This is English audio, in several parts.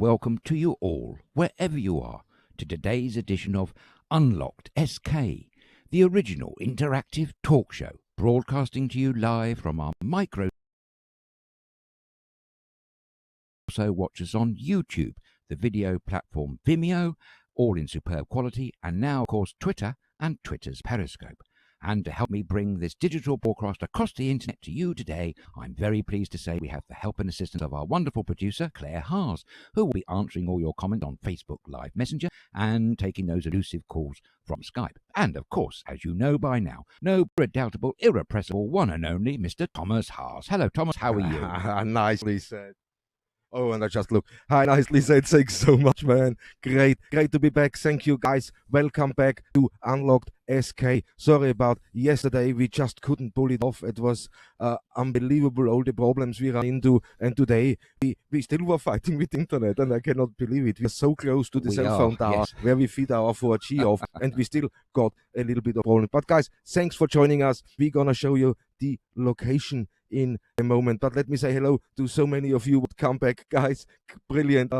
welcome to you all, wherever you are, to today's edition of Unlocked SK, the original interactive talk show, broadcasting to you live from our micro. Also watch us on YouTube, the video platform Vimeo, all in superb quality, and now, of course, Twitter and Twitter's Periscope. And to help me bring this digital broadcast across the internet to you today, I'm very pleased to say we have the help and assistance of our wonderful producer, Claire Haas, who will be answering all your comments on Facebook Live Messenger and taking those elusive calls from Skype. And, of course, as you know by now, no redoubtable, irrepressible, one and only Mr. Thomas Haas. Hello, Thomas, how are you? Nicely said. Oh, and I just look. Hi, nicely said. Thanks so much, man. Great to be back. Thank you, guys. Welcome back to Unlocked SK. Sorry about yesterday. We just couldn't pull it off. It was unbelievable, all the problems we ran into. And today, we still were fighting with internet, and I cannot believe it. We are so close to the cell phone tower where we feed our 4G off, and we still got a little bit of problem. But, guys, thanks for joining us. We're going to show you the location in a moment, but let me say hello to so many of you would come back, guys. Brilliant.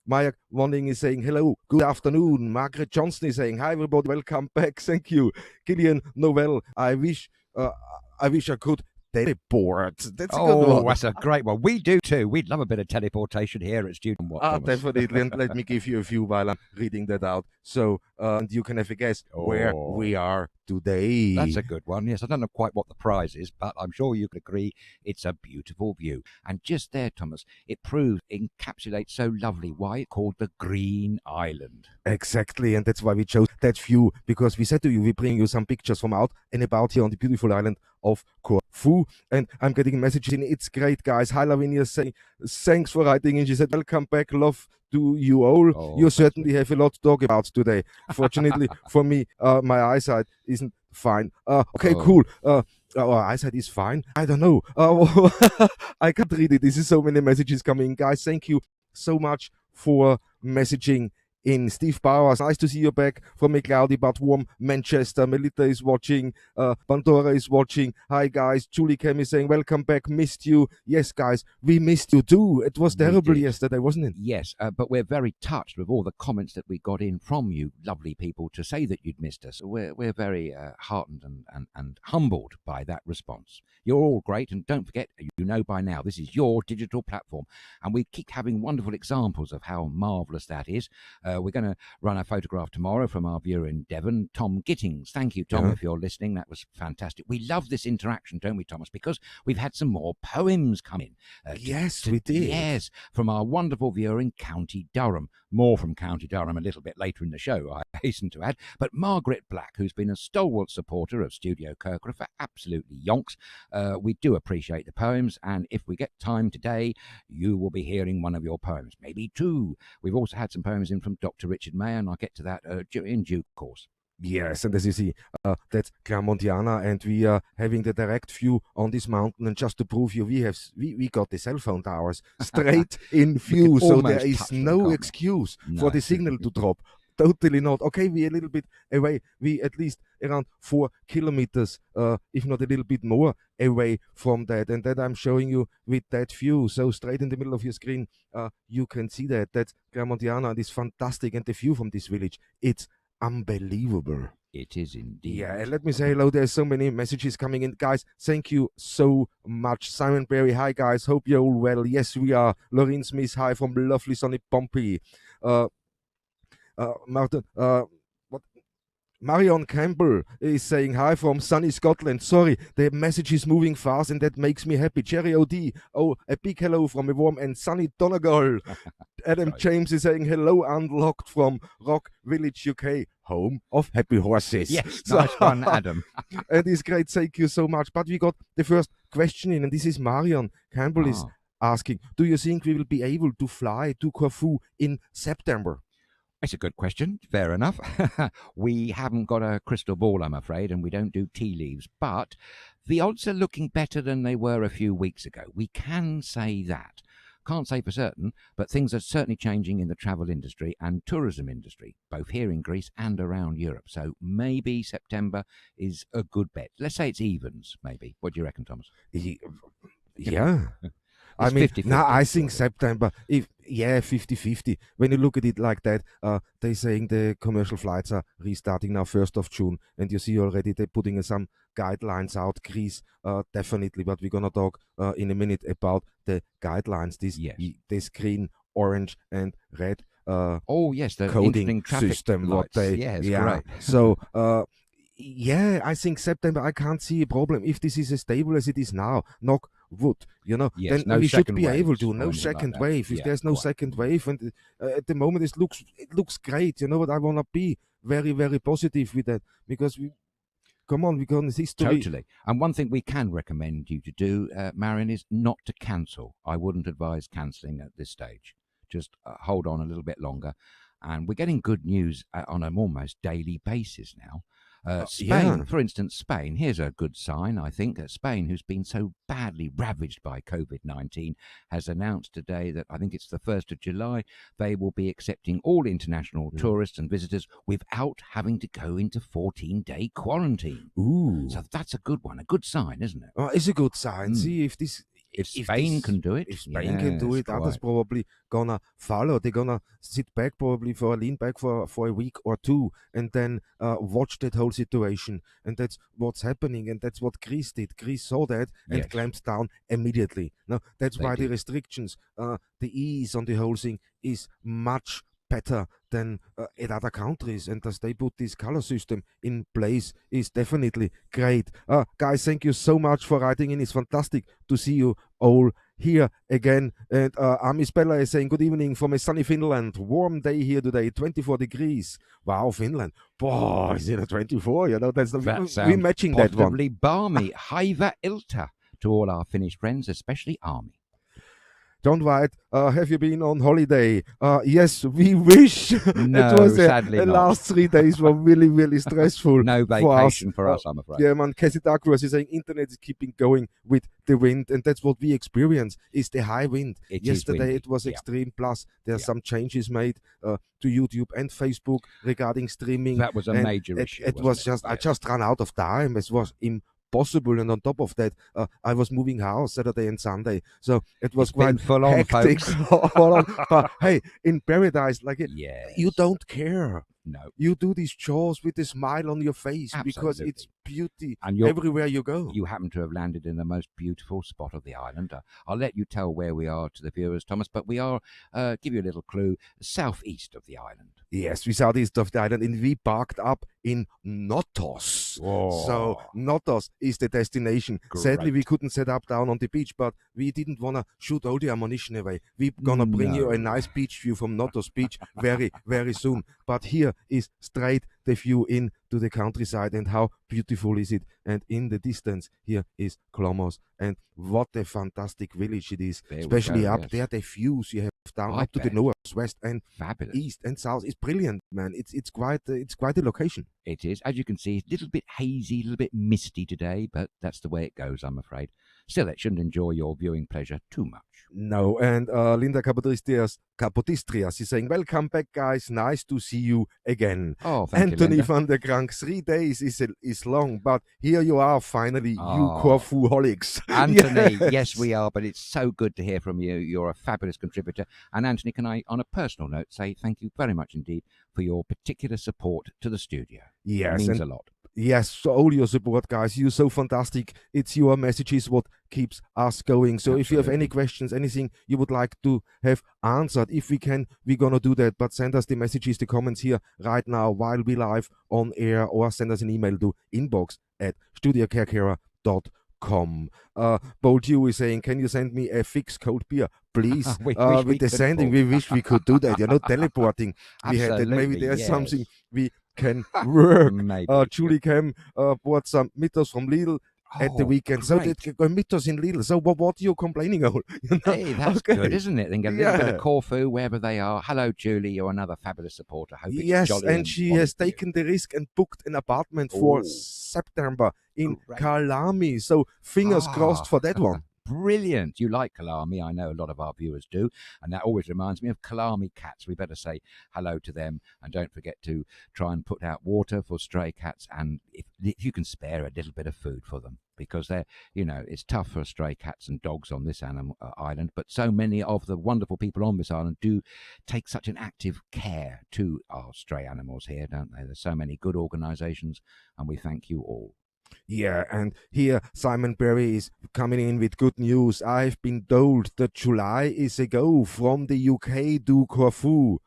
Maya Wanning is saying hello, good afternoon. Margaret Johnson is saying hi, everybody, welcome back. Thank you. Gillian Novell, I wish I could teleport. That's a good one. That's a great one. We do too. We'd love a bit of teleportation here at Student Watch. Definitely. And let me give you a few while I'm reading that out. So, and you can have a guess where we are today. That's a good one. Yes, I don't know quite what the prize is, but I'm sure you could agree it's a beautiful view. And just there, Thomas, it encapsulates so lovely why it's called the Green Island. Exactly, and that's why we chose that view, because we said to you, we bring you some pictures from out and about here on the beautiful island of Corfu. And I'm getting messages in. It's great, guys. Hi, Lavinia, saying thanks for writing in. She said, welcome back, love to you all. You certainly have a lot to talk about today. Fortunately for me, my eyesight isn't fine. Cool. Our eyesight is fine. I don't know. I can't read it. This is so many messages coming. Guys, thank you so much for messaging in. Steve Bowers, nice to see you back from a cloudy but warm Manchester. Melita is watching. Pandora is watching. Hi, guys. Julie Cam is saying, welcome back. Missed you. Yes, guys, we missed you too. It was terrible yesterday, wasn't it? Yes, but we're very touched with all the comments that we got in from you lovely people to say that you'd missed us. We're very heartened and humbled by that response. You're all great, and don't forget, you know by now, this is your digital platform, and we keep having wonderful examples of how marvellous that is. We're going to run a photograph tomorrow from our viewer in Devon, Tom Gittings. Thank you, Tom, if you're listening. That was fantastic. We love this interaction, don't we, Thomas? Because we've had some more poems come in. Yes, we did. Yes, from our wonderful viewer in County Durham. More from County Durham a little bit later in the show, I hasten to add. But Margaret Black, who's been a stalwart supporter of StudioKerkyra for absolutely yonks. We do appreciate the poems, and if we get time today, you will be hearing one of your poems, maybe two. We've also had some poems in from Dr. Richard Mayer, and I'll get to that in due course. Yes, and as you see, that's Clamontiana, and we are having the direct view on this mountain. And just to prove you, we got the cell phone towers straight in view, so there is no excuse for the signal to drop. Totally not. Okay, we're a little bit away. We at least around 4 kilometers, if not a little bit more, away from that. And that I'm showing you with that view. So straight in the middle of your screen, you can see that. That's Clamontiana, and it's fantastic. And the view from this village, it's unbelievable. It is indeed. Yeah, and let me say hello. There's so many messages coming in. Guys, thank you so much. Simon Berry, hi guys. Hope you're all well. Yes, we are. Lorraine Smith, hi from lovely sunny Pompey. Martin, Marion Campbell is saying hi from sunny Scotland. Sorry, the message is moving fast and that makes me happy. Jerry O.D. Oh, a big hello from a warm and sunny Donegal. Adam James is saying hello, unlocked from Rock Village, UK, home of happy horses. Yes, nice one, Adam. And it's great, thank you so much. But we got the first question in, and this is Marion Campbell is asking, do you think we will be able to fly to Corfu in September? It's a good question. Fair enough. We haven't got a crystal ball, I'm afraid, and we don't do tea leaves. But the odds are looking better than they were a few weeks ago. We can say that. Can't say for certain, but things are certainly changing in the travel industry and tourism industry, both here in Greece and around Europe. So maybe September is a good bet. Let's say it's evens, maybe. What do you reckon, Thomas? Yeah. I It's mean, 50-50, now I sort think of. September, if 50-50. When you look at it like that, they're saying the commercial flights are restarting now 1st of June, and you see already they're putting some guidelines out. Greece, definitely, but we're gonna talk in a minute about the guidelines. Yes. This green, orange, and red Oh, yes, the coding interesting traffic system. What lights. they, Yeah, it's great. So. Yeah, I think September, I can't see a problem if this is as stable as it is now. Knock wood, Yes, then no we should second be able to. waves or No anything like second that. wave. If Yeah, there's no quite. second wave, and at the moment it looks great. You know what? I wanna be very, very positive with that because come on, because history. Totally. And one thing we can recommend you to do, Marion, is not to cancel. I wouldn't advise cancelling at this stage. Just hold on a little bit longer. And we're getting good news on an almost daily basis now. Spain, Yeah. for instance, Spain, here's a good sign, I think. Spain, who's been so badly ravaged by COVID-19, has announced today that I think it's the 1st of July, they will be accepting all international tourists and visitors without having to go into 14-day quarantine. Ooh. So that's a good one, a good sign, isn't it? It's a good sign. See if this. If Spain can do it, if Spain can do yes, it, others quite. probably gonna follow. They're gonna sit back probably lean back for a week or two, and then watch that whole situation. And that's what's happening, and that's what Greece did. Greece saw that and Yes. clamped down immediately. Now that's They why the did. restrictions, the ease on the whole thing is much better than in other countries, and as they put this color system in place is definitely great. Guys, thank you so much for writing in. It's fantastic to see you all here again. And Amis Bella is saying good evening from a sunny Finland. Warm day here today, 24 degrees. Wow, Finland. Boy, is it a 24? That's we're matching that one. Positively balmy. Hyvä ilta to all our Finnish friends, especially Army. John White, have you been on holiday? Yes, we wish. No, it was sadly the not. last 3 days were really, really stressful. No vacation for us, I'm afraid. Yeah, man, Cassie Duckworth is saying internet is keeping going with the wind, and that's what we experience, is the high wind. Yesterday it was extreme, plus there are some changes made to YouTube and Facebook regarding streaming. That was a major issue. It was just, I just ran out of time. It was impossible, and on top of that, I was moving house Saturday and Sunday, so it was quite full on, hectic. But hey, in paradise, you don't care. No, you do these chores with a smile on your face. Absolutely. Because it's beauty and everywhere you go. You happen to have landed in the most beautiful spot of the island. I'll let you tell where we are to the viewers, Thomas, but we are, give you a little clue, southeast of the island. Yes, we southeast of the island, and we parked up in Notos. Whoa. So Notos is the destination. Great. Sadly, we couldn't set up down on the beach, but we didn't want to shoot all the ammunition away. We're going to bring you a nice beach view from Notos Beach very, very soon. But here is straight the view in to the countryside, and how beautiful is it. And in the distance here is Klomos, and what a fantastic village it is. Especially up there, the views you have down up to the north, west, and fabulous, east and south. It's brilliant, man. It's quite a location. It is. As you can see, a little bit hazy, a little bit misty today, but that's the way it goes, I'm afraid. Still, it shouldn't enjoy your viewing pleasure too much. No, and Linda Capodistrias is saying, welcome back, guys. Nice to see you again. Oh, thank Anthony you, van der Krank, 3 days is long, but here you are finally, you Corfu holics. Anthony, yes, we are, but it's so good to hear from you. You're a fabulous contributor. And Anthony, can I, on a personal note, say thank you very much indeed for your particular support to the studio. Yes. It means a lot. Yes, so all your support, guys. You're so fantastic. It's your messages what keeps us going. So if you have any questions, anything you would like to have answered, if we can, we're going to do that. But send us the messages, the comments here right now while we live on air, or send us an email to inbox@StudioKerkyra.com. Bold you is saying, can you send me a fixed cold beer, please? With the sending, we wish we could do that. Teleporting. We had that. Maybe there's something we can work. Julie Cam bought some Mythos from Lidl at the weekend. Great. So they go Mythos in Lidl. So what are you complaining on? Hey, that's good, isn't it? Then get a little bit of Corfu wherever they are. Hello, Julie. You're another fabulous supporter. Hope it's jolly and she has taken the risk and booked an apartment for September in Kalami. So fingers crossed for that one. brilliant. You like Kalami. I know a lot of our viewers do. And that always reminds me of Kalami cats. We better say hello to them. And don't forget to try and put out water for stray cats. And if you can spare a little bit of food for them, because they're, it's tough for stray cats and dogs on this island. But so many of the wonderful people on this island do take such an active care to our stray animals here, don't they? There's so many good organisations, and we thank you all. Yeah, and here Simon Berry is coming in with good news. I've been told that July is a go from the UK to Corfu.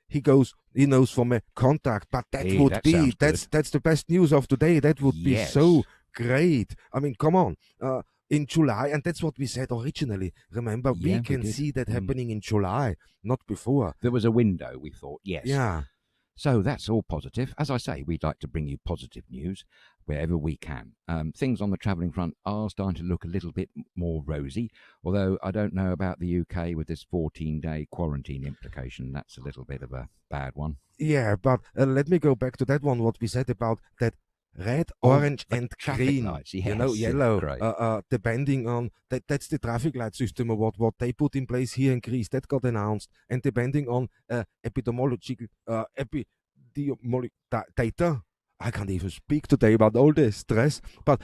He knows from a contact, but that's the best news of today. That would be so great. I mean, come on. In July, and that's what we said originally. Remember, we can see that happening in July, not before. There was a window, we thought, yes. Yeah. So that's all positive. As I say, we'd like to bring you positive news wherever we can. Things on the travelling front are starting to look a little bit more rosy, although I don't know about the UK with this 14-day quarantine implication. That's a little bit of a bad one. Yeah, but let me go back to that one, what we said about that red, orange, and green. Lights, yes, yellow. Depending on that's the traffic light system or what they put in place here in Greece. That got announced, and depending on epidemiological data. I can't even speak today about all the stress, but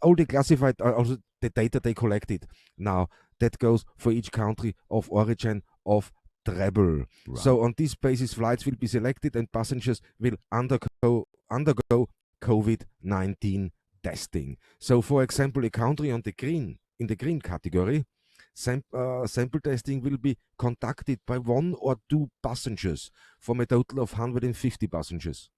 all the classified, also the data they collected. Now that goes for each country of origin of travel. Right. So on this basis, flights will be selected, and passengers will undergo COVID-19 testing. So, for example, a country in the green category, sample testing will be conducted by 1 or 2 passengers from a total of 150 passengers.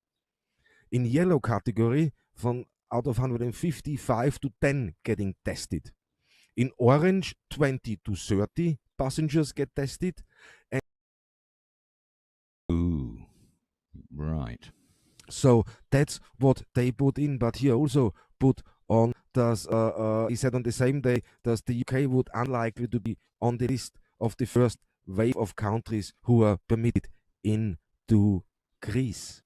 In yellow category, from out of 150, 5 to 10 getting tested. In orange, 20 to 30 passengers get tested. Ooh, right. So that's what they put in, but he also put on he said on the same day that the UK would unlikely to be on the list of the first wave of countries who are permitted into Greece.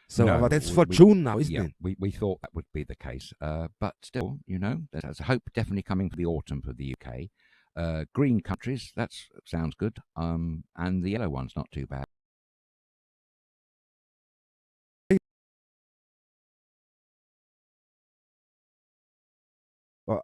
So that's for June now, isn't it? We thought that would be the case, but still, there's hope definitely coming for the autumn for the UK. Green countries, that sounds good, and the yellow one's not too bad.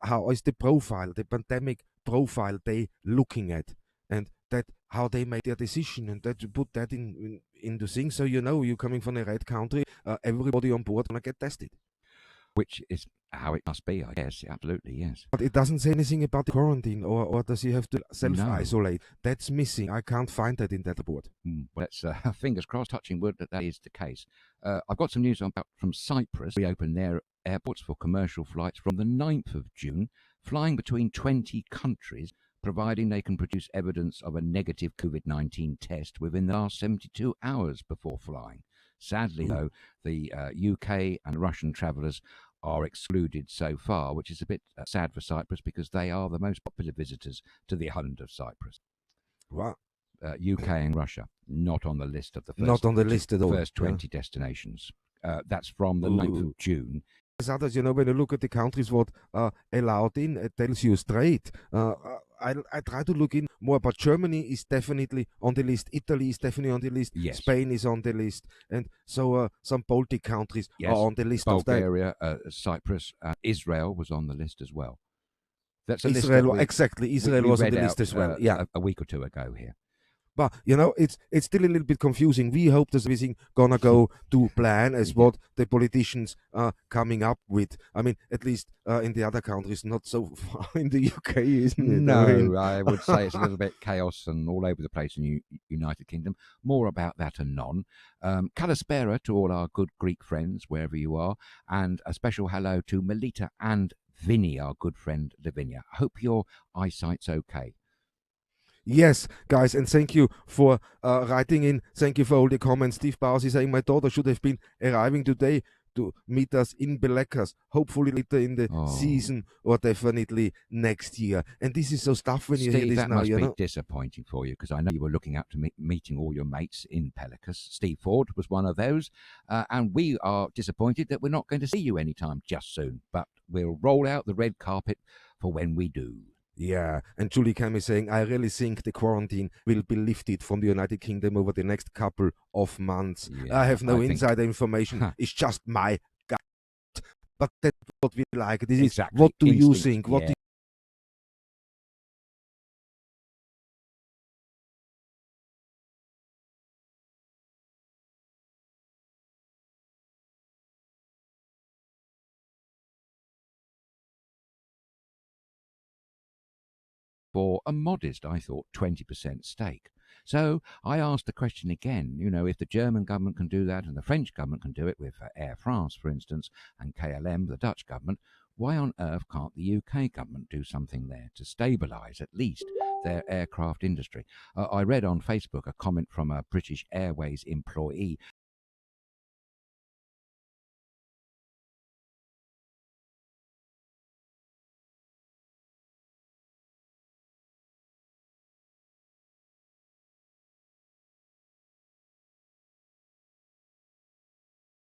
How is the pandemic profile they looking at, and that how they made their decision, and that you put that into things, so you're coming from a red country, everybody on board gonna get tested. Which is how it must be, I guess. Absolutely, yes. But it doesn't say anything about the quarantine, or does he have to self-isolate? No. That's missing. I can't find that in that report. Well, let's fingers crossed, touching wood, that is the case. I've got some news from Cyprus. Reopened their airports for commercial flights from the 9th of June, flying between 20 countries, providing they can produce evidence of a negative COVID-19 test within the last 72 hours before flying. Sadly, though, the UK and Russian travellers are excluded so far, which is a bit sad for Cyprus because they are the most popular visitors to the island of Cyprus. Wow. UK and Russia, not on the list of the first, not on the list at all. First 20 destinations. That's from the 9th of June. As others, when you look at the countries what allowed in, it tells you straight. I try to look in more, but Germany is definitely on the list. Italy is definitely on the list. Yes. Spain is on the list, and so some Baltic countries are on the list. Bulgaria, Cyprus, Israel was on the list as well. That's a Israel, list exactly. Israel was on the list as well. A week or two ago here. But it's still a little bit confusing. We hope that everything gonna go to plan as what the politicians are coming up with. I mean, at least in the other countries, not so far in the UK, isn't it? No, I would say it's a little bit chaos and all over the place in United Kingdom. More about that anon. Kalispera to all our good Greek friends, wherever you are, and a special hello to Melita and Vinny, our good friend Lavinia. I hope your eyesight's okay. Yes, guys, and thank you for writing in. Thank you for all the comments. Steve Bowers is saying, my daughter should have been arriving today to meet us in Belekas, hopefully later in the season or definitely next year. And this is so tough when Steve, you hear this that now. Must be disappointing for you, because I know you were looking up to meeting all your mates in Pelikas. Steve Ford was one of those, and we are disappointed that we're not going to see you anytime just soon. But we'll roll out the red carpet for when we do. Yeah, and Julie Cam is saying, I really think the quarantine will be lifted from the United Kingdom over the next couple of months. Yeah, I have no I think- insider information. It's just my gut. But that's what we like. This Exactly. is, what do you Instinct, think? What yeah. do for a modest, I thought, 20% stake. So I asked the question again, if the German government can do that and the French government can do it with Air France, for instance, and KLM, the Dutch government, why on earth can't the UK government do something there to stabilise at least their aircraft industry? I read on Facebook a comment from a British Airways employee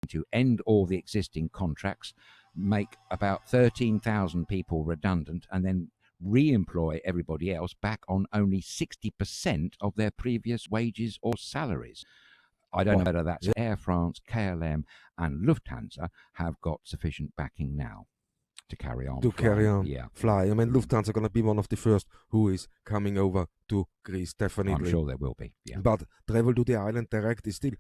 to end all the existing contracts, make about 13,000 people redundant, and then re-employ everybody else back on only 60% of their previous wages or salaries. I don't know whether that's Air France, KLM, and Lufthansa have got sufficient backing now to carry on. Yeah. Fly. I mean, Lufthansa are going to be one of the first who is coming over to Greece, definitely. I'm sure there will be. Yeah. But travel to the island direct is still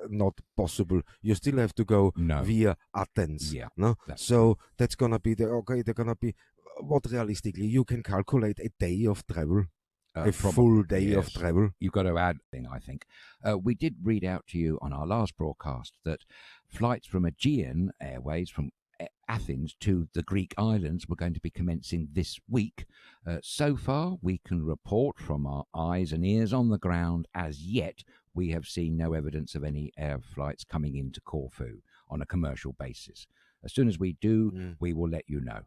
not possible. You still have to go via Athens. Yeah. No? So that's going to be they're going to be, what realistically, you can calculate a day of travel. A full day of travel. You've got to add thing, I think. We did read out to you on our last broadcast that flights from Aegean Airways from Athens to the Greek islands were going to be commencing this week. So far, we can report from our eyes and ears on the ground, as yet, we have seen no evidence of any air flights coming into Corfu on a commercial basis. As soon as we do, we will let you know.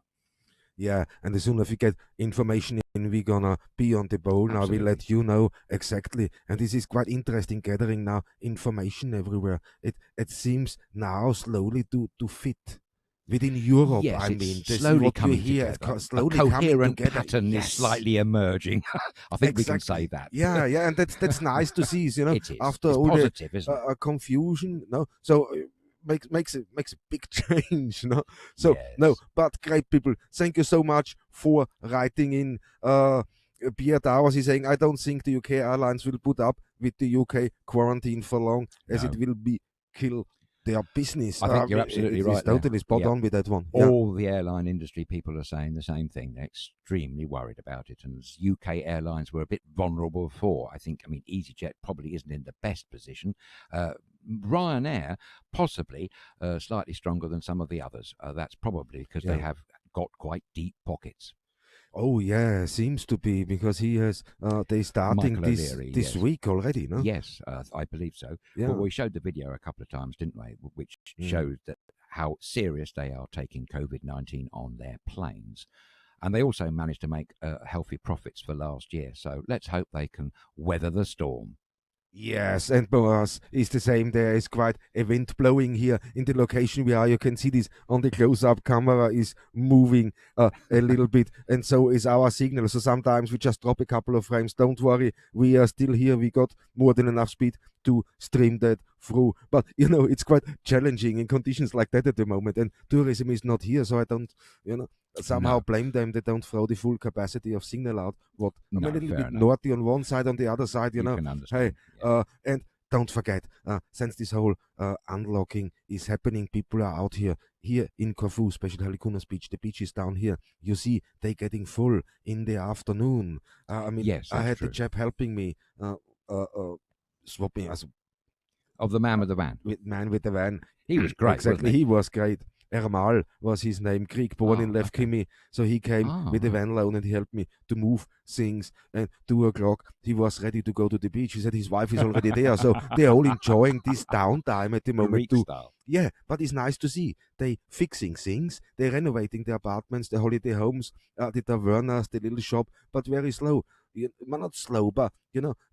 Yeah, and as soon as we get information in, we're gonna be on the ball. Now we let you know exactly. And this is quite interesting, gathering now information everywhere. It seems now slowly to fit within Europe. Yes, I it's mean, slowly coming together. Slowly a coherent coming together. pattern is slightly emerging. I think we can say that. Yeah, and that's nice to see. It is. After it's all positive, the isn't it? Confusion, so. Makes a big change, So but great people, thank you so much for writing in. Pierre Dowers is saying, I don't think the UK airlines will put up with the UK quarantine for long, as it will be kill their business. I think you're absolutely right. Totally spot on with that one. All the airline industry people are saying the same thing. They're extremely worried about it. And as UK airlines were a bit vulnerable before. I mean, EasyJet probably isn't in the best position. Ryanair, possibly slightly stronger than some of the others. That's probably because they have got quite deep pockets. Oh yeah, seems to be, because he has they starting this week already, no? Yes, I believe so. Yeah. Well, we showed the video a couple of times, didn't we? Which showed that how serious they are taking COVID-19 on their planes. And they also managed to make healthy profits for last year. So let's hope they can weather the storm. Yes, and Boas is the same. There is quite a wind blowing here in the location we are. You can see this on the close-up camera is moving a little bit, and so is our signal. So sometimes we just drop a couple of frames. Don't worry, we are still here. We got more than enough speed to stream that through. But, it's quite challenging in conditions like that at the moment, and tourism is not here, so I don't, somehow blame them. They don't throw the full capacity of signal out. I'm a little bit naughty on one side, on the other side, you can understand. Hey, and don't forget, since this whole unlocking is happening, people are out here in Corfu, especially Halikunas Beach. The beach is down here. You see, they're getting full in the afternoon. Yes, I had true. the chap helping me swapping us. Of the man with the van. Man with the van. He was great. Exactly, he was great. Ermal was his name, Greek, born in Lefkimi. Okay. So he came with a van loan and he helped me to move things. And 2 o'clock, he was ready to go to the beach. He said his wife is already there. So they're all enjoying this downtime at the moment too. Yeah, but it's nice to see. They fixing things. They're renovating the apartments, the holiday homes, the tavernas, the little shop, but very slow. Not slow, but,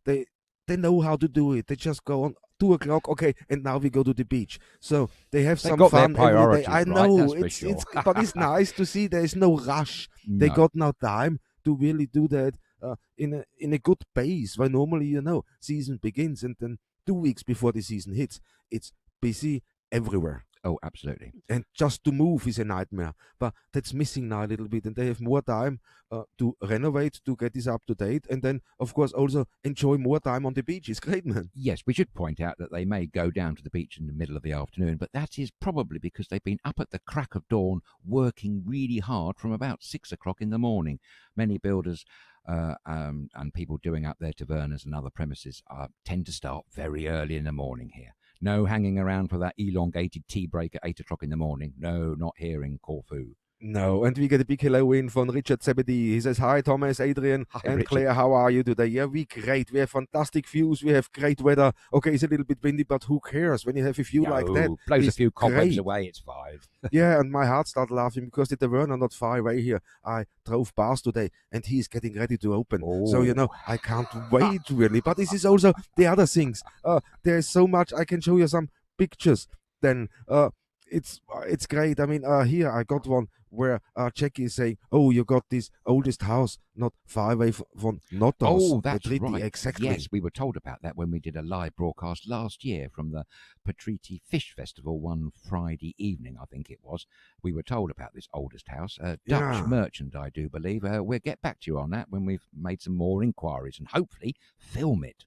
they know how to do it. They just go on 2 o'clock. Okay, and now we go to the beach. So they have They some got their fun every day. priorities I right, know that's for it's sure. but it's nice to see there's no rush. They No. got now time to really do that in a good pace. Why normally, season begins and then 2 weeks before the season hits, it's busy everywhere. Oh, absolutely. And just to move is a nightmare. But that's missing now a little bit. And they have more time to renovate, to get this up to date. And then, of course, also enjoy more time on the beach. It's great, man. Yes, we should point out that they may go down to the beach in the middle of the afternoon, but that is probably because they've been up at the crack of dawn working really hard from about 6 o'clock in the morning. Many builders and people doing up their tavernas and other premises tend to start very early in the morning here. No hanging around for that elongated tea break at 8 o'clock in the morning. No, not here in Corfu. No, and we get a big hello in from Richard Zebedee. He says, hi, Thomas, Adrian, Hi, and Richard. Claire, how are you today? Yeah, we great. We have fantastic views. We have great weather. Okay, it's a little bit windy, but who cares when you have a view like that? Blows a It's few cobwebs great. away, it's fine. Yeah, and my heart started laughing because the tavern are not far away here. I drove past today, and he is getting ready to open. So, I can't wait, really. But this is also the other things. There's so much. I can show you some pictures. Then it's great. I mean, here I got one where Jackie is saying, "Oh, you got this oldest house not far away from Notos." Oh, that's Patriti, right. exactly. Yes, we were told about that when we did a live broadcast last year from the Patriti Fish Festival one Friday evening, I think it was. We were told about this oldest house, Dutch Yeah. merchant, I do believe. We'll get back to you on that when we've made some more inquiries and hopefully film it.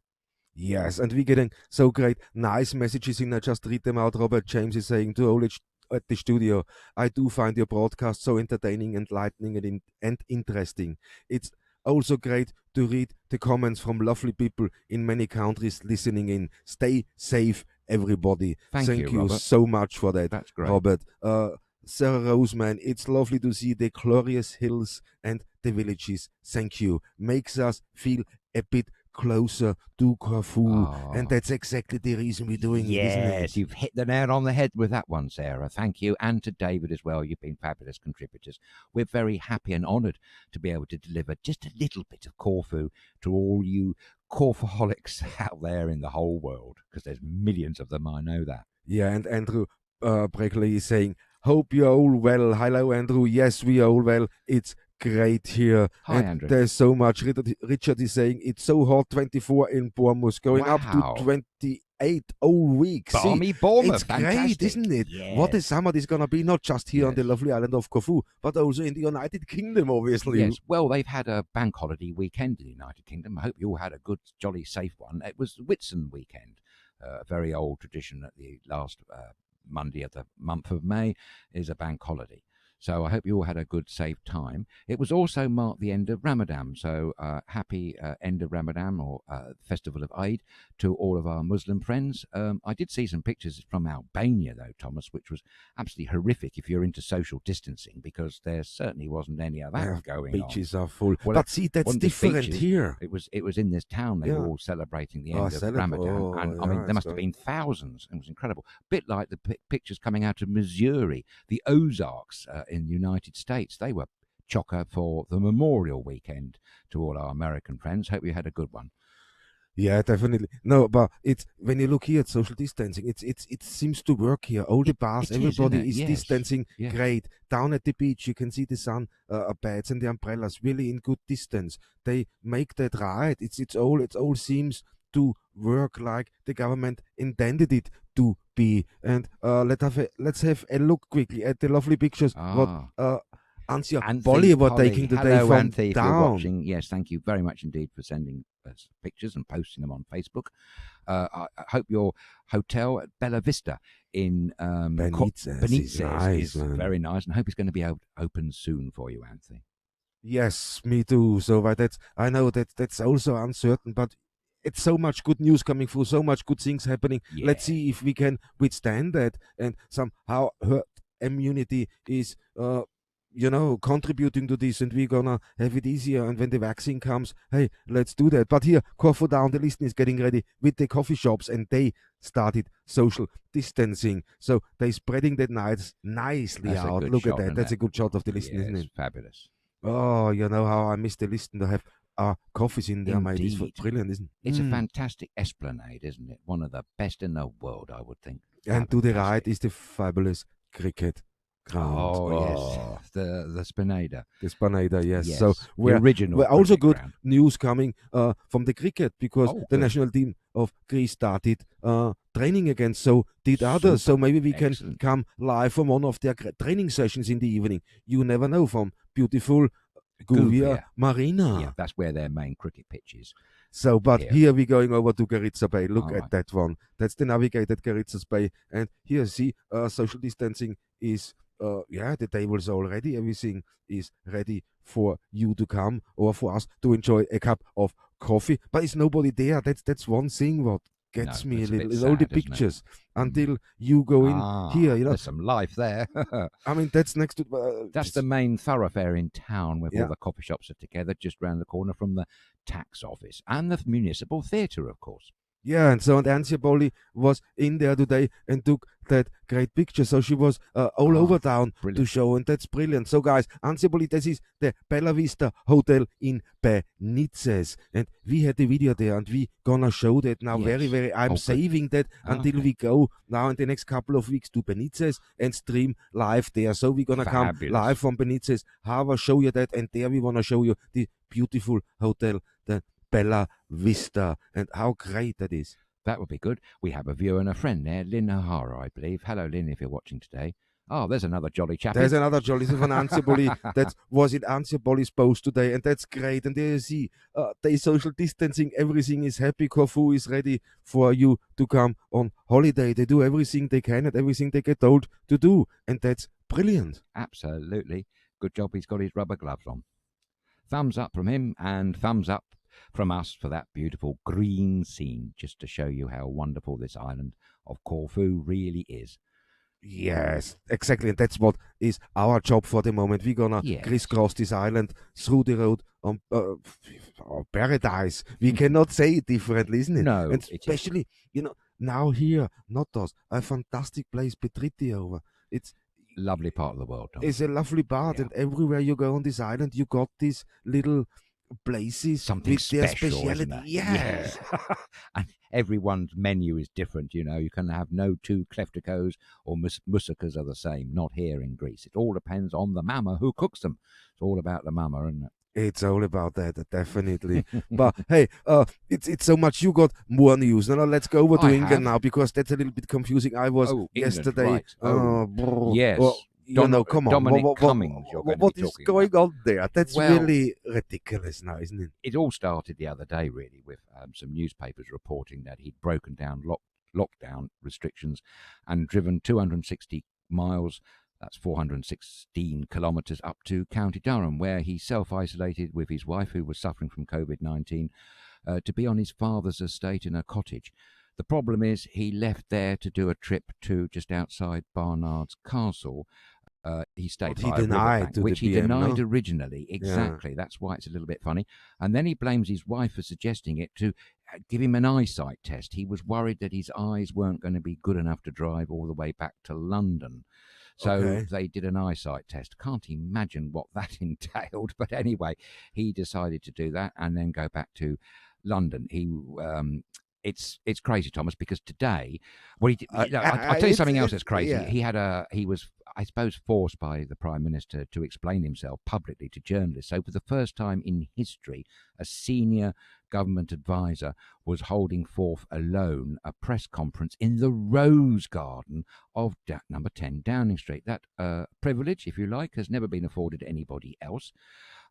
Yes, and we're getting so great, nice messages in. I just read them out. Robert James is saying to all at the studio, I do find your broadcast so entertaining, enlightening, and interesting. It's also great to read the comments from lovely people in many countries listening in. Stay safe, everybody. Thank you, Robert. so much for that, That's great. Robert. Sarah Roseman, it's lovely to see the glorious hills and the villages. Thank you. Makes us feel a bit closer to Corfu, and that's exactly the reason we're doing it, isn't it? Yes, you've hit the nail on the head with that one, Sarah. Thank you, and to David as well. You've been fabulous contributors. We're very happy and honoured to be able to deliver just a little bit of Corfu to all you Corfuholics out there in the whole world, because there's millions of them, I know that. Yeah, and Andrew Breckley is saying, hope you're all well. Hello, Andrew. Yes, we are all well. It's great here. Hi, and Andrew. There's so much. Richard is saying it's so hot, 24 in Bournemouth, going up to 28 all week. Balmy Bournemouth, it's fantastic. great, isn't it? Yes. What a summer this is going to be, not just here on the lovely island of Corfu, but also in the United Kingdom, obviously. Yes, well, they've had a bank holiday weekend in the United Kingdom. I hope you all had a good, jolly, safe one. It was Whitsun weekend, a very old tradition at the last Monday of the month of May is a bank holiday. So I hope you all had a good, safe time. It was also marked the end of Ramadan. So happy end of Ramadan or Festival of Eid to all of our Muslim friends. I did see some pictures from Albania, though, Thomas, which was absolutely horrific if you're into social distancing, because there certainly wasn't any of that going on. Beaches are full. Well, but see, that's different beaches, here. It was in this town. They were all celebrating the end of Ramadan. And I mean, there must have been thousands. It was incredible. A bit like the pictures coming out of Missouri, the Ozarks, in the United States. They were chocker for the Memorial Weekend to all our American friends. Hope you had a good one. Yeah, definitely. No, but it's when you look here at social distancing, it seems to work here. All the bars, everybody is distancing. Yes. Great. Down at the beach, you can see the sun beds and the umbrellas really in good distance. They make that right. It all seems to work like the government intended it to be. And let's have a look quickly at the lovely pictures what Anthea Polly were taking today from Anthony, down. If you're watching, yes, thank you very much indeed for sending us pictures and posting them on Facebook. I hope your hotel at Bella Vista in Benitez is very nice, and I hope it's going to be open soon for you, Anthony. Yes, me too. So I know that's also uncertain, but it's so much good news coming through, so much good things happening. Yeah. Let's see if we can withstand that, and somehow herd immunity is contributing to this, and we're gonna have it easier. And when the vaccine comes, hey, let's do that. But here, Corfu Down, the listener is getting ready with the coffee shops, and they started social distancing. So they're spreading that nicely That's out. Look at that. That's a good shot of the listener, isn't it? Fabulous. Oh, you know how I miss the listener to have coffees in there, mate. It's Indeed. brilliant, isn't it? It's a fantastic esplanade, isn't it? One of the best in the world, I would think. And to the right Fantastic. is the fabulous cricket ground. Oh, yes, the Spinada. The Spanada, yes. Yes, So the original. also cricket good ground. news coming from the cricket, because Oh, the good. national team of Greece started training again. So did others. So Super. maybe we can Excellent. come live from one of their training sessions in the evening. You never know, from beautiful Guvia Marina. Yeah, that's where their main cricket pitch is. So, but Here. here we're going over to Garitsa Bay. Look All at right. that one. That's the navigated Garitsa's Bay. And here, see, social distancing is, the tables are all ready. Everything is ready for you to come or for us to enjoy a cup of coffee. But it's nobody there. That's one thing what gets No, me a that's a bit little. It's all the sad, isn't it? pictures until you go in here. You know, There's some life there. I mean, that's next to. That's the main thoroughfare in town, where Yeah. all the coffee shops are together, just round the corner from the tax office and the municipal theatre, of course. Yeah, and so Ansia Bolli was in there today and took that great picture. So she was all over town to brilliant. show, and that's brilliant. So, guys, Ansia Bolli, this is the Bella Vista Hotel in Benitez, and we had the video there, and we gonna show that now. Yes. Very. I'm good. saving that until we go now in the next couple of weeks to Benitez and stream live there. So we're gonna come Fabulous. live from Benitez, Harbor, show you that, and there we wanna show you the beautiful hotel, the Bella Vista, and how great that is. That would be good. We have a viewer and a friend there, Lynn O'Hara, I believe. Hello, Lynn, if you're watching today. Oh, there's another jolly chap. There's another jolly from Ansia Bolli that was in Ansia Bolli's post today, and that's great. And there you see, they social distancing, everything is happy. Corfu is ready for you to come on holiday. They do everything they can and everything they get told to do, and that's brilliant. Absolutely. Good job he's got his rubber gloves on. Thumbs up from him and thumbs up from us for that beautiful green scene, just to show you how wonderful this island of Corfu really is. Yes, exactly. And that's what is our job for the moment. We're gonna crisscross this island through the road on paradise. We cannot say it differently, isn't it? No, and especially, now here, Notos, a fantastic place, Petriti over. It's lovely part of the world, Tom. It's a lovely part, and everywhere you go on this island, you got these little places something with their special, speciality. Yes. And everyone's menu is different, You can have no two kleftikos or moussakas are the same. Not here in Greece. It all depends on the mama who cooks them. It's all about the mama, isn't it? It's all about that, definitely. But hey, it's so much. You got more news. Now let's go over to England now, because that's a little bit confusing. I was yesterday. Right. Yes. Come on. Dominic Cummings, what is going on there? That's really ridiculous now, isn't it? It all started the other day, really, with some newspapers reporting that he'd broken down lockdown restrictions and driven 260 miles. That's 416 kilometres up to County Durham, where he self-isolated with his wife, who was suffering from COVID-19, to be on his father's estate in a cottage. The problem is he left there to do a trip to just outside Barnard's Castle. He stayed by a riverbank, which he denied originally. Exactly. Yeah. That's why it's a little bit funny. And then he blames his wife for suggesting it to give him an eyesight test. He was worried that his eyes weren't going to be good enough to drive all the way back to London. So they did an eyesight test. Can't imagine what that entailed. But anyway, he decided to do that and then go back to London. It's crazy, Thomas, because today, I'll tell you something else that's crazy. Yeah. He was, I suppose, forced by the Prime Minister to explain himself publicly to journalists. So for the first time in history, a senior government advisor was holding forth alone a press conference in the Rose Garden of number 10 Downing Street. That privilege, if you like, has never been afforded anybody else.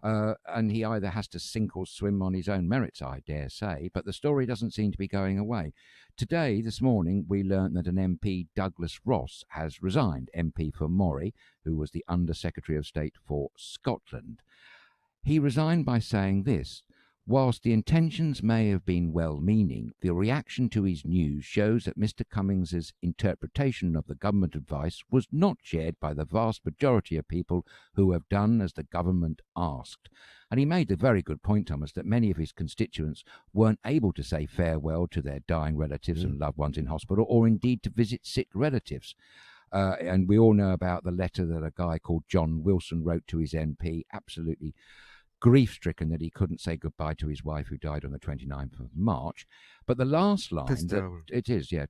And he either has to sink or swim on his own merits, I dare say. But the story doesn't seem to be going away. Today, this morning, we learnt that an MP, Douglas Ross, has resigned, MP for Moray, who was the Under Secretary of State for Scotland. He resigned by saying this: whilst the intentions may have been well-meaning, the reaction to his news shows that Mr. Cummings's interpretation of the government advice was not shared by the vast majority of people who have done as the government asked. And he made a very good point, Thomas, that many of his constituents weren't able to say farewell to their dying relatives and loved ones in hospital, or indeed to visit sick relatives. And we all know about the letter that a guy called John Wilson wrote to his MP, absolutely grief-stricken that he couldn't say goodbye to his wife who died on the 29th of March. But the last line,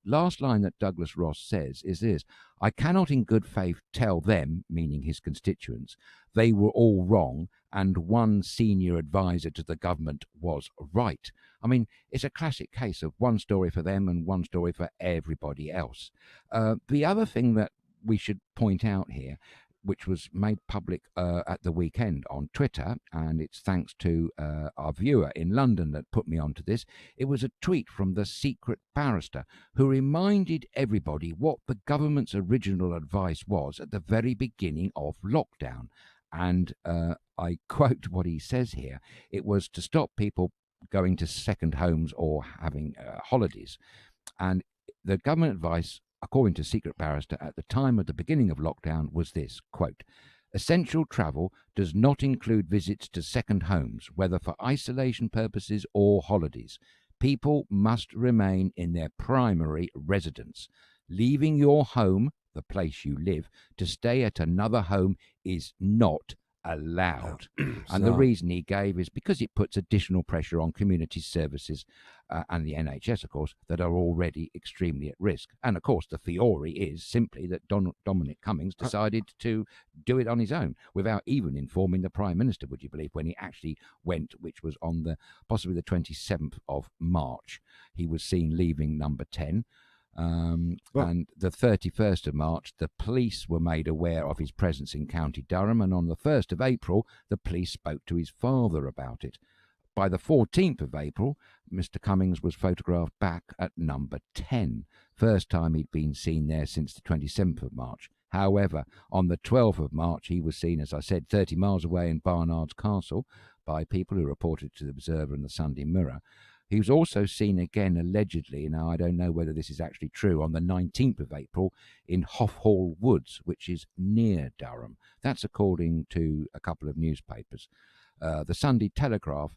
last line that Douglas Ross says is this: I cannot in good faith tell them, meaning his constituents, they were all wrong and one senior advisor to the government was right. I mean, it's a classic case of one story for them and one story for everybody else. The other thing that we should point out here, which was made public at the weekend on Twitter, and it's thanks to our viewer in London that put me onto this. It was a tweet from the secret barrister who reminded everybody what the government's original advice was at the very beginning of lockdown. And I quote what he says here. It was to stop people going to second homes or having holidays. And the government advice, according to secret barrister at the time of the beginning of lockdown, was this, quote, essential travel does not include visits to second homes, whether for isolation purposes or holidays. People must remain in their primary residence. Leaving your home, the place you live, to stay at another home is not allowed. And the reason he gave is because it puts additional pressure on community services and the NHS, of course, that are already extremely at risk. And of course, the theory is simply that Dominic Cummings decided to do it on his own without even informing the Prime Minister, would you believe, when he actually went, which was on possibly the 27th of March. He was seen leaving number 10. And the 31st of March, the police were made aware of his presence in County Durham, and on the 1st of April, the police spoke to his father about it. By the 14th of April, Mr. Cummings was photographed back at number 10, first time he'd been seen there since the 27th of March. However, on the 12th of March, he was seen, as I said, 30 miles away in Barnard's Castle by people who reported to the Observer and the Sunday Mirror. He was also seen again, allegedly, now I don't know whether this is actually true, on the 19th of April in Hoffhall Woods, which is near Durham. That's according to a couple of newspapers. The Sunday Telegraph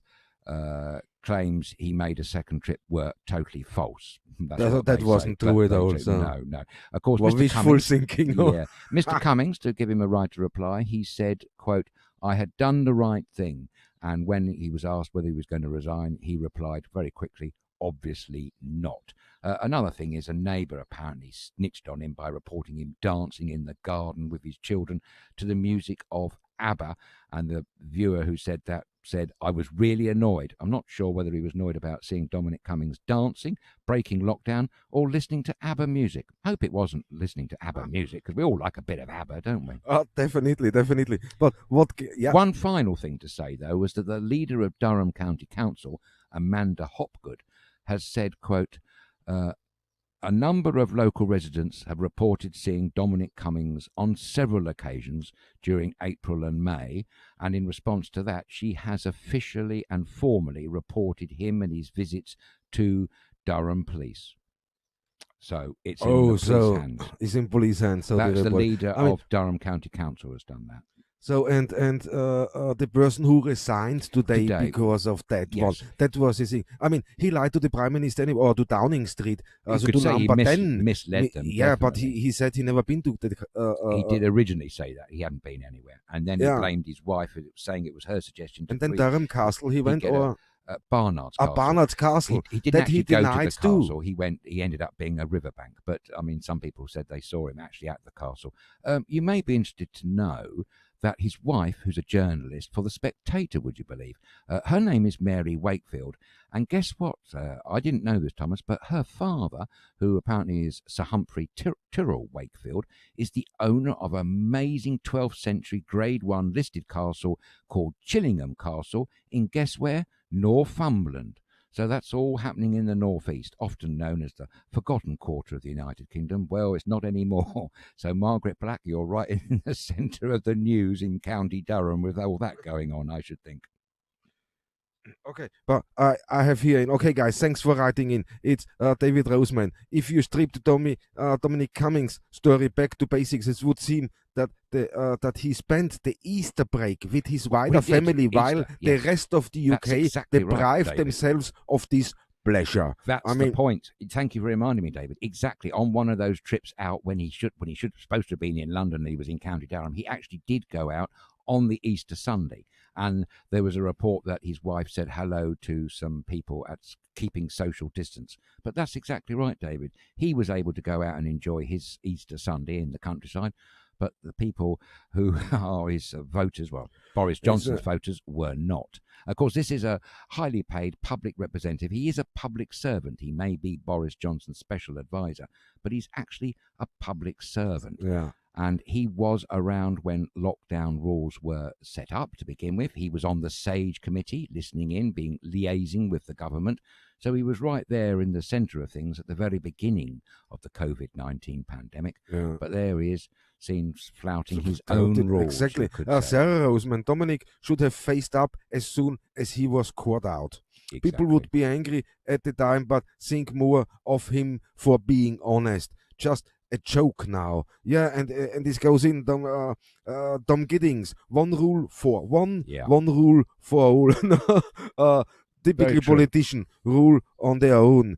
claims he made a second trip work totally false. That wasn't true at all. So. No. Of course, well, Mr. Cummings, thinking. Yeah, Mr. Cummings, to give him a right to reply, he said, quote, I had done the right thing. And when he was asked whether he was going to resign, he replied very quickly, obviously not. Another thing is a neighbour apparently snitched on him by reporting him dancing in the garden with his children to the music of ABBA. And the viewer who said that said, I was really annoyed. I'm not sure whether he was annoyed about seeing Dominic Cummings dancing, breaking lockdown, or listening to ABBA music. Hope it wasn't listening to ABBA music, because we all like a bit of ABBA, don't we? Oh, definitely. But One final thing to say, though, was that the leader of Durham County Council, Amanda Hopgood, has said, quote, a number of local residents have reported seeing Dominic Cummings on several occasions during April and May, and in response to that, she has officially and formally reported him and his visits to Durham Police. So it's in the police hands. It's in police hands. So that's the leader of Durham County Council has done that. So and the person who resigned today because of that, yes. That was his thing. I mean, he lied to the Prime Minister or to Downing Street. You could say he misled them. Yeah, definitely. but he said he never been to the. He did originally say that he hadn't been anywhere, and then he blamed his wife, saying it was her suggestion. And then Durham Castle, he went or. Barnard's Castle. Barnard's Castle. He didn't actually go to the castle. He ended up being a riverbank. But I mean, some people said they saw him actually at the castle. You may be interested to know that his wife, who's a journalist for The Spectator, would you believe? Her name is Mary Wakefield. And guess what? I didn't know this, Thomas, but her father, who apparently is Sir Humphrey Tyrrell Wakefield, is the owner of an amazing 12th century Grade 1 listed castle called Chillingham Castle in, guess where? Northumberland. So that's all happening in the northeast, often known as the forgotten quarter of the United Kingdom. Well, it's not anymore. So, Margaret Black, you're right in the centre of the news in County Durham with all that going on, I should think. Okay, but I have here, okay guys, thanks for writing in. It's David Roseman. If you stripped Dominic Cummings' story back to basics, it would seem that that he spent the Easter break with his wider family while the rest of the UK deprived themselves of this pleasure. That's the point. Thank you for reminding me, David. Exactly. On one of those trips out when he should supposed to have been in London, he was in County Durham. He actually did go out on the Easter Sunday. And there was a report that his wife said hello to some people at keeping social distance. But that's exactly right, David. He was able to go out and enjoy his Easter Sunday in the countryside. But the people who are his voters, well, Boris Johnson's voters, were not. Of course, this is a highly paid public representative. He is a public servant. He may be Boris Johnson's special advisor, but he's actually a public servant. Yeah. And he was around when lockdown rules were set up to begin with. He was on the SAGE committee, listening in, liaising with the government. So he was right there in the centre of things at the very beginning of the COVID-19 pandemic. Yeah. But there he is, seems flouting his own rules. Exactly. Sarah Roseman, Dominic should have faced up as soon as he was caught out. Exactly. People would be angry at the time, but think more of him for being honest. Just a joke now. Yeah, and this goes in Dom Giddings. One rule for one, one rule for all. Typically politician rule on their own.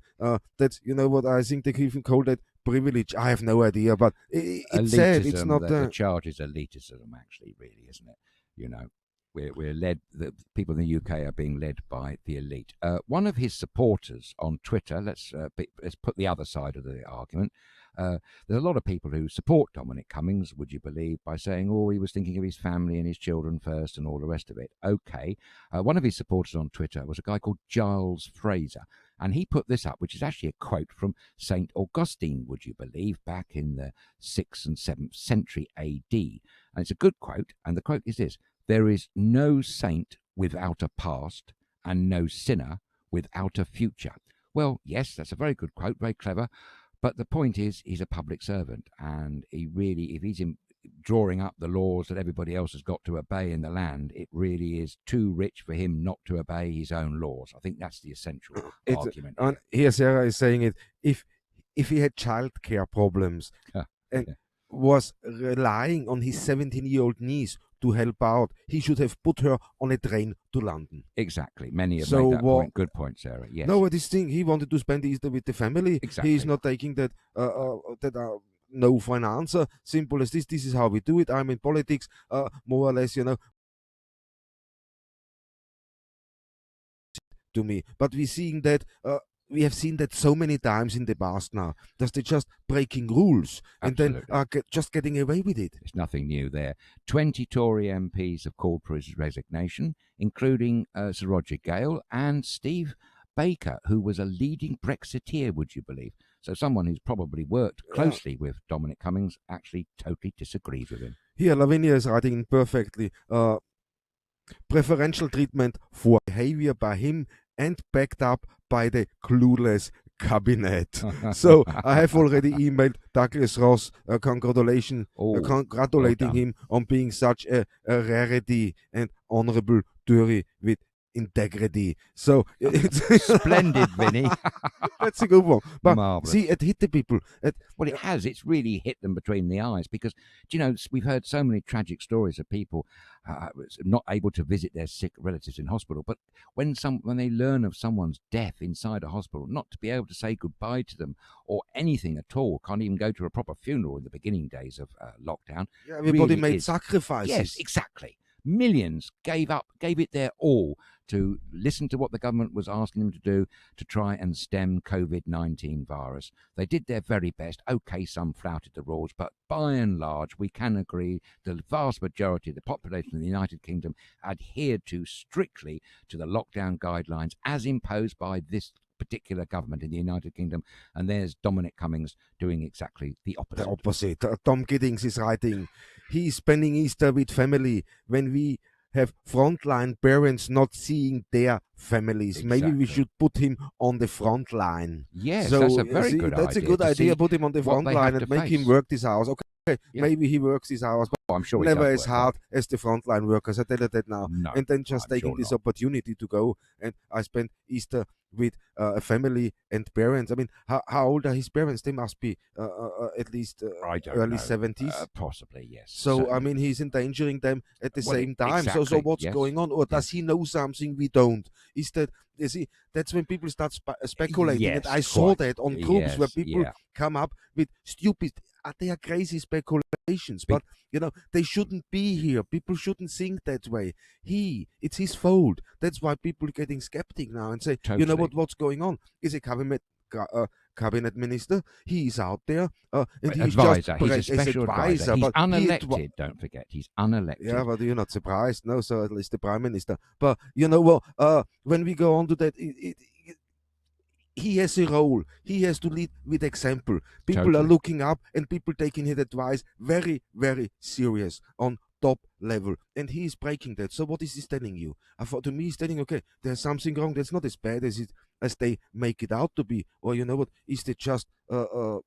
That's, you know what, I think they even call that privilege. I have no idea, but it's sad. It's not the charge is elitism, actually, really, isn't it? You know, we're led. The people in the UK are being led by the elite. One of his supporters on Twitter. Let's put the other side of the argument. There's a lot of people who support Dominic Cummings, would you believe, by saying, oh, he was thinking of his family and his children first and all the rest of it. Okay. One of his supporters on Twitter was a guy called Giles Fraser, and he put this up, which is actually a quote from St. Augustine, would you believe, back in the 6th and 7th century AD. And it's a good quote, and the quote is this: there is no saint without a past and no sinner without a future. Well, yes, that's a very good quote, very clever. But the point is, he's a public servant, and he really, if he's drawing up the laws that everybody else has got to obey in the land, it really is too rich for him not to obey his own laws. I think that's the essential argument. And here Sarah is saying it, if he had childcare problems and was relying on his 17-year-old niece to help out, he should have put her on a train to London. Many have made that point. Good point, Sarah. Yes. No, this thing, he wanted to spend Easter with the family. Exactly. He's not taking that no for an answer. Simple as this. This is how we do it. I'm in politics, more or less, you know, to me. But we're seeing that. We have seen that so many times in the past now, that they're just breaking rules and then just getting away with it. There's nothing new there. 20 Tory MPs have called for his resignation, including Sir Roger Gale and Steve Baker, who was a leading Brexiteer, would you believe? So someone who's probably worked closely with Dominic Cummings actually totally disagrees with him. Here, Lavinia is writing perfectly. Preferential treatment for behavior by him and backed up by the clueless cabinet. So I have already emailed Douglas Ross, congratulating him on being such a rarity and honorable Tory with integrity. So it's splendid, Vinny. That's a good one. But marvelous. See, it hit the people. Well, it has. It's really hit them between the eyes because, you know, we've heard so many tragic stories of people not able to visit their sick relatives in hospital. But when they learn of someone's death inside a hospital, not to be able to say goodbye to them or anything at all, can't even go to a proper funeral in the beginning days of lockdown. Yeah, everybody made sacrifices. Yes, exactly. Millions gave it their all to listen to what the government was asking them to do to try and stem COVID-19 virus. They did their very best. Okay, some flouted the rules, but by and large, we can agree the vast majority of the population of the United Kingdom adhered strictly to the lockdown guidelines as imposed by this particular government in the United Kingdom, and there's Dominic Cummings doing exactly the opposite. The opposite. Tom Giddings is writing, he's spending Easter with family when we have frontline parents not seeing their families. Exactly. Maybe we should put him on the front line. Yes, so, that's a very good idea. That's a good idea. Put him on the front line and make him work this hours. Okay, maybe he works his hours, but I'm sure never as hard as the frontline workers. I tell you that now. No, and then just taking this opportunity to go. And I spent Easter with a family and parents. I mean, how old are his parents? They must be at least early 70s. Possibly, yes. So, certainly. I mean, he's endangering them at the same time. Exactly, so what's going on? Or does he know something we don't? Is that, you see, that's when people start speculating. Yes, and I saw that on groups where people come up with stupid they are crazy speculations, but they shouldn't be here. People shouldn't think that way. It's his fault. That's why people are getting skeptic now and say, Totally. what's going on? Is a cabinet minister? He's out there, and he's Advisor. just He's a special advisor. He's but unelected. Don't forget, he's unelected. Yeah, but you're not surprised, no? So at least the prime minister. But you know what? When we go on to that, he has a role. He has to lead with example. People are looking up, and people taking his advice very, very serious on top level, and he is breaking that. So what is he telling you? To me, he's telling, okay, there's something wrong. That's not as bad as they make it out to be. Or you know what? Is it just to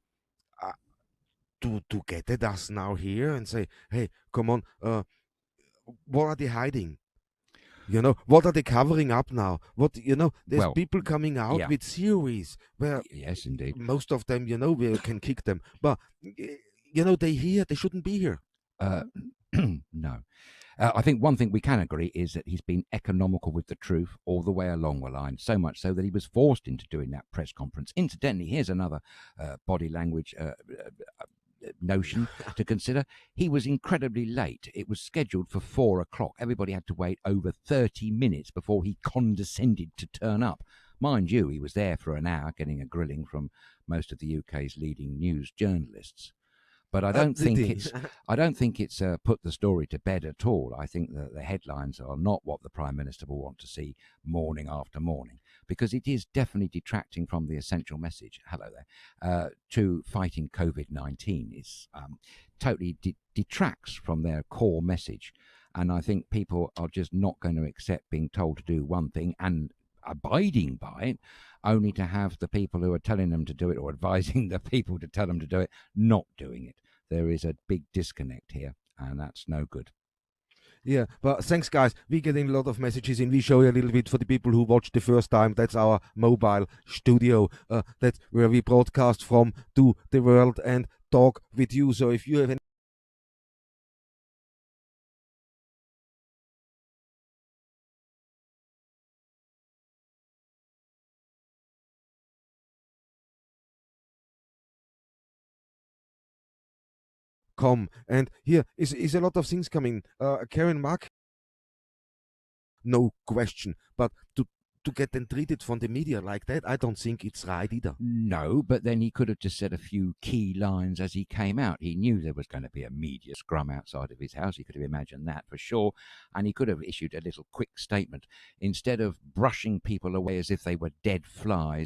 get at us now here and say, hey, come on, what are they hiding? What are they covering up now? There's people coming out with theories where, yes, indeed, most of them, we can kick them, but they shouldn't be here. No. I think one thing we can agree is that he's been economical with the truth all the way along the line, so much so that he was forced into doing that press conference. Incidentally, here's another body language notion to consider. He was incredibly late. It was scheduled for 4 o'clock. Everybody had to wait over 30 minutes before he condescended to turn up. Mind you, he was there for an hour getting a grilling from most of the UK's leading news journalists. But I don't think it's put the story to bed at all. I think that the headlines are not what the Prime Minister will want to see morning after morning, because it is definitely detracting from the essential message, hello there, to fighting COVID-19. It's totally detracts from their core message. And I think people are just not going to accept being told to do one thing and abiding by it, only to have the people who are telling them to do it or advising the people to tell them to do it not doing it. There is a big disconnect here, and that's no good. Yeah, but thanks, guys. We're getting a lot of messages in. We show you a little bit for the people who watched the first time. That's our mobile studio. That's where we broadcast from to the world and talk with you. So if you have any and here is a lot of things coming. Karen Mark, no question, but to get them treated from the media like that, I don't think it's right either. No, but then he could have just said a few key lines as he came out. He knew there was going to be a media scrum outside of his house. He could have imagined that for sure. And he could have issued a little quick statement instead of brushing people away as if they were dead flies